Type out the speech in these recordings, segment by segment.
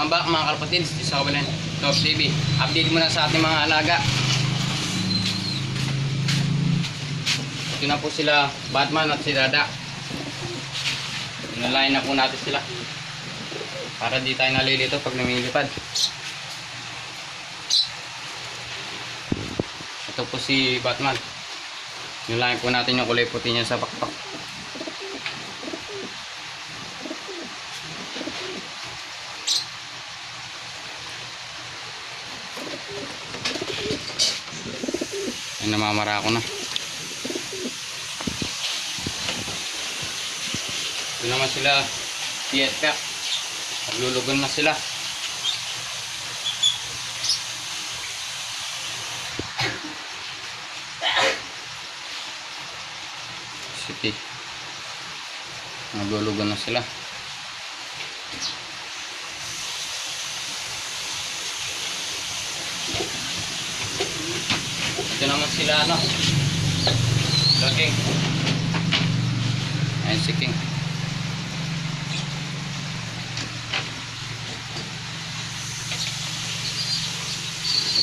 Welcome back mga kalapatids sa Kabalan Top TV. Update muna sa ating mga alaga. Ito na po sila Batman at si Dada. Inalain na po natin sila para di tayo nalilito pag lumilipad. Ito po si Batman. Inalain po natin yung kulay puti niya sa pakpak. Ay, namamara ako na. Ito naman sila Tietka. Naglulugon na sila. City. Naglulugon na sila. Ito naman sila King. Ayan si King.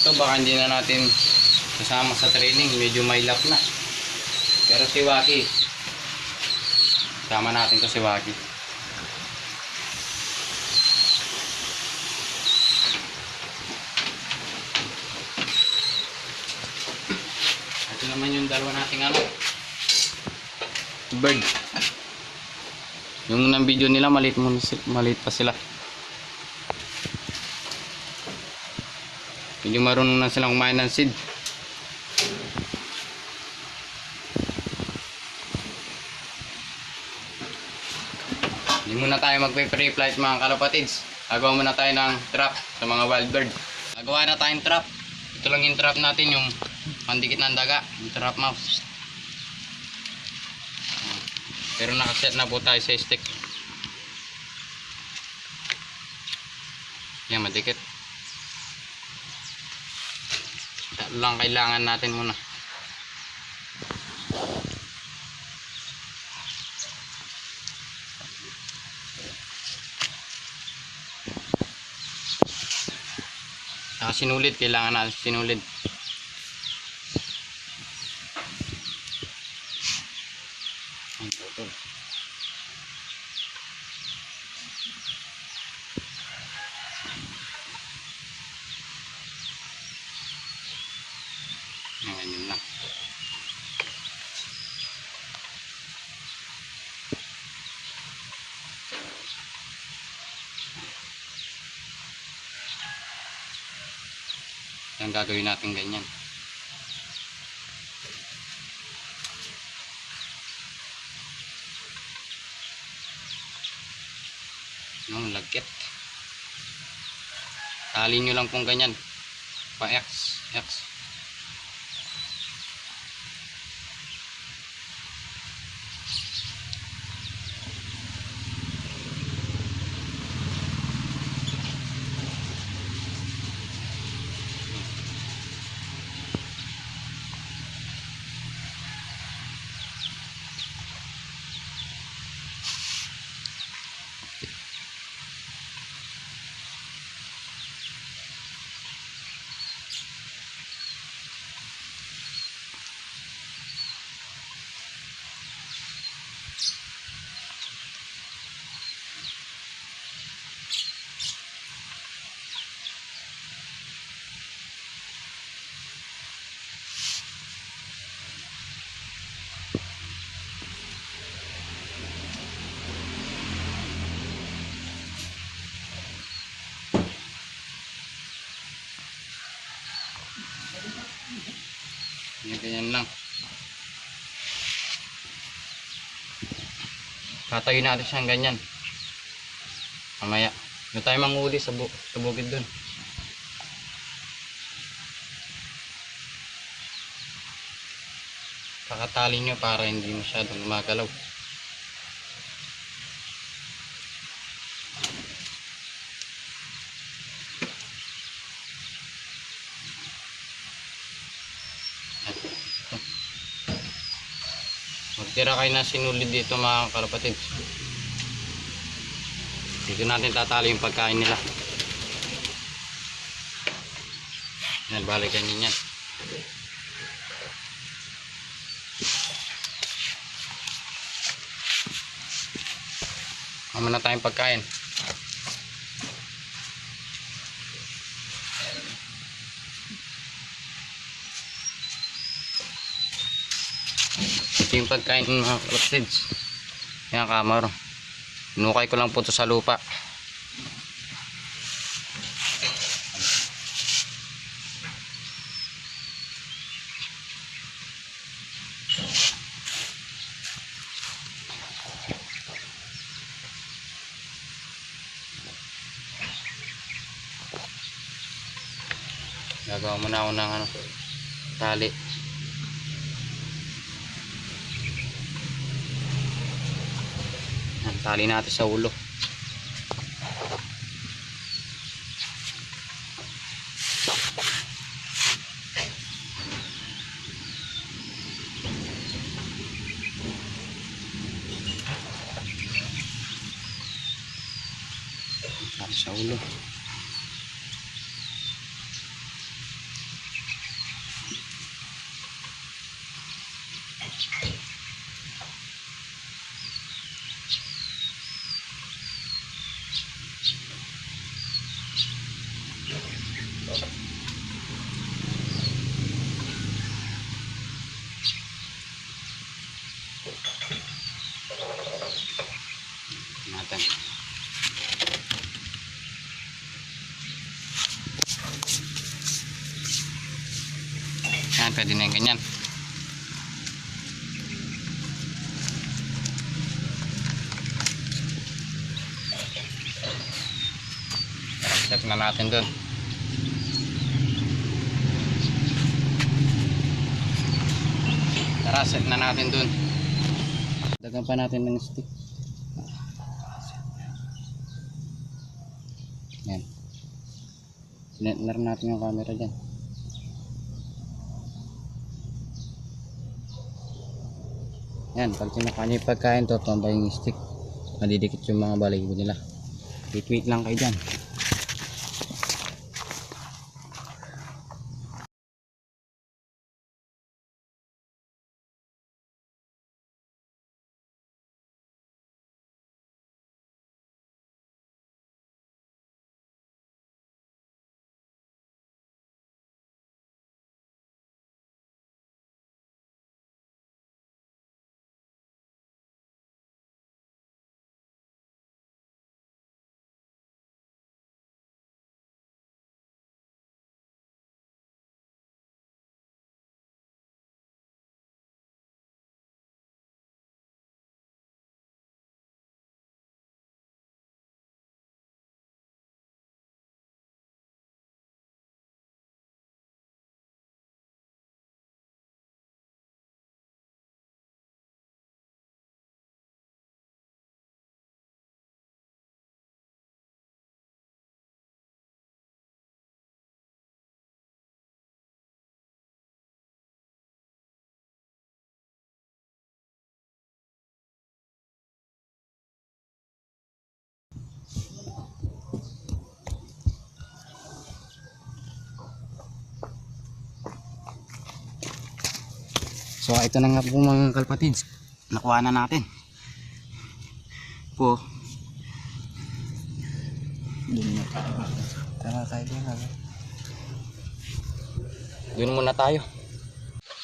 Ito baka hindi na natin kasama sa training, medyo may lap na. Pero si Waki, sama natin to si Waki. Ito naman yung dalawa nating bird. Yung unang video nila maliit pa sila. Medyo marunong na silang kumain ng seed. Hindi muna tayo magpe-free flight mga kalapatids. Gagawa muna tayo ng trap sa mga wild bird. Gagawa na tayong trap. Ito lang yung trap natin, yung pandikit ng daga, yung trap mouse. Pero nakaset na po tayo sa stick. Yan, madikit. Ito lang kailangan natin muna. Sinulid, kailangan natin sinulid. Yun lang. Yan gagawin natin ganyan. Yung lagkit. Tali nyo lang kung ganyan. Pa X. Ganyan lang. Tatayo natin siyang ganyan. Mamaya. Doon tayo manghuli sa bukid doon. Pakatali nyo para hindi masyadong gumagalaw. Magtira kayo na sinulid dito mga kalapatid. Dito natin tatali yung pagkain nila. Yan, balikan nyo yan. Kama na tayong pagkain. Ito yung pagkain ng mga kalapatids. Yan, kamar. Nukay ko lang po ito sa lupa. Gagawa muna ako ng tali. Ang tali natin sa ulo. Tali sa ulo. Natin. Yan, pwede na yung ganyan. Set na natin dun. Tara, set na natin dun. Dagan pa natin ng stick. Yan. Sinet natin yung camera dyan. Yan, pag sinakanya yung pagkain to, tambay yung stick. Madidikit yung mga balahibo nila. Wait lang kayo dyan. So ito na nga po mga kalpatids, nakuha na natin po. Tara tayo din. Doon muna tayo.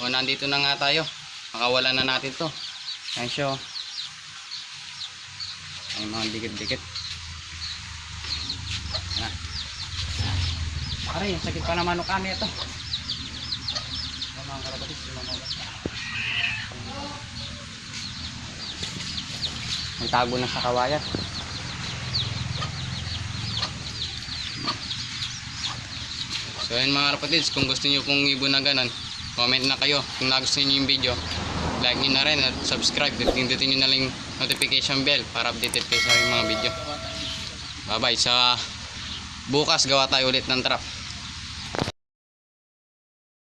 O, nandito na nga tayo, makawala na natin to. Ayan siya, ay mga dikit-dikit. Aray, sakit pa naman o kami ito. Mga kalapatids, may tago na sa kawayan. So yun mga kalapatids, kung gusto nyo pong ibon na ganon, comment na kayo. Kung nagustuhan nyo yung video, like nyo na rin at subscribe. Pindutin nyo na lang notification bell para updated kayo sa mga video. Bye bye. Sa bukas gawa tayo ulit ng trap.